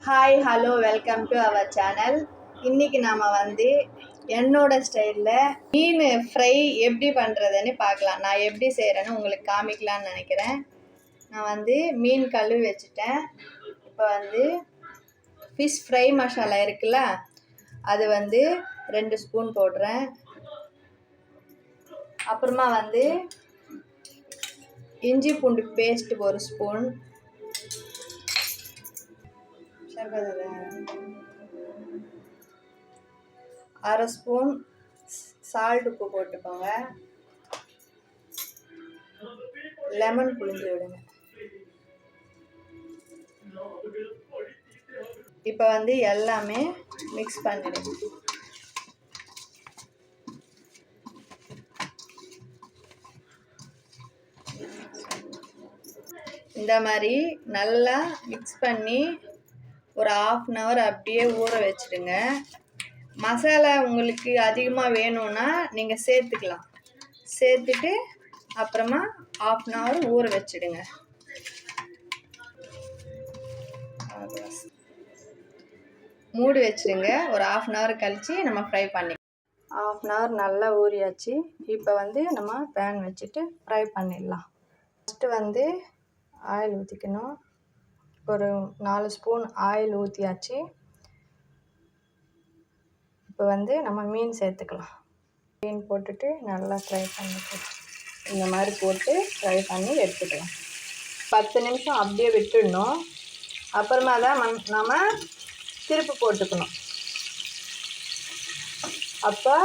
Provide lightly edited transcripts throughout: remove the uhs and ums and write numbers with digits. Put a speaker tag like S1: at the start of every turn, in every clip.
S1: Hi hello welcome to our channel. இன்றைக்கி நாம் என்னோட ஸ்டைலில் மீன் ஃப்ரை எப்படி பண்ணுறதுன்னு பார்க்கலாம். நான் எப்படி செய்கிறேன்னு உங்களுக்கு காமிக்கலான்னு நினைக்கிறேன். நான் மீன் கழுவி வச்சுட்டேன். இப்போ ஃபிஷ் ஃப்ரை மசாலா இருக்குல்ல, அது 2 ஸ்பூன் போடுறேன். அப்புறமா இஞ்சி பூண்டு பேஸ்ட் 1 ஸ்பூன், அரை ஸ்பூன் சால்ட் உப்பு போட்டுக்கோங்க. லெமன் புழிஞ்சு விடுங்க. இப்போ எல்லாமே மிக்ஸ் பண்ணிடுங்க. இந்த மாதிரி நல்லா மிக்ஸ் பண்ணி ஒரு 1/2 hour அப்படியே ஊற வச்சுடுங்க. மசாலா உங்களுக்கு அதிகமாக வேணும்னா நீங்கள் சேர்த்துக்கலாம். சேர்த்துட்டு அப்புறமா 1/2 hour ஊற வச்சுடுங்க. மூடி வச்சுடுங்க. ஒரு 1/2 hour கழித்து நம்ம ஃப்ரை பண்ணி 1/2 hour நல்லா ஊறியாச்சு. இப்போ நம்ம பேன் வச்சுட்டு ஃப்ரை பண்ணிடலாம். ஃபஸ்ட்டு ஆயில் ஊற்றிக்கணும். ஒரு 4 ஸ்பூன் ஆயில் ஊற்றியாச்சு. இப்போ நம்ம மீன் சேர்த்துக்கலாம். மீன் போட்டுட்டு நல்லா ஃப்ரை பண்ணிக்கலாம். இந்த மாதிரி போட்டு ஃப்ரை பண்ணி எடுத்துக்கலாம். 10 நிமிஷம் அப்படியே விட்டுடணும். அப்புறமா தான் நம்ம திருப்பு போட்டுக்கணும். அப்போ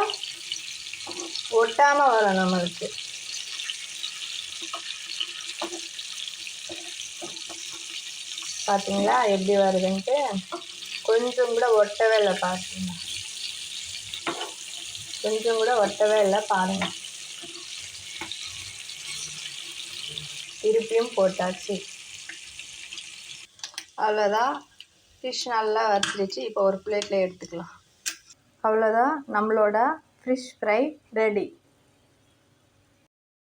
S1: ஒட்டாமல் வரும் நம்மளுக்கு. பார்த்தீங்களா எப்படி வருதுன்ட்டு? கொஞ்சம் கூட ஒட்டவே இல்லை. பார்த்தீங்களா, கொஞ்சம் கூட ஒட்டவே இல்லை. பாருங்கள், திருப்பியும் போட்டாச்சு. அவ்வளோதான், ஃபிஷ் நல்லா வறுத்துடுச்சு. இப்போ ஒரு பிளேட்டில் எடுத்துக்கலாம். அவ்வளோதான், நம்மளோட ஃபிஷ் ஃப்ரை ரெடி.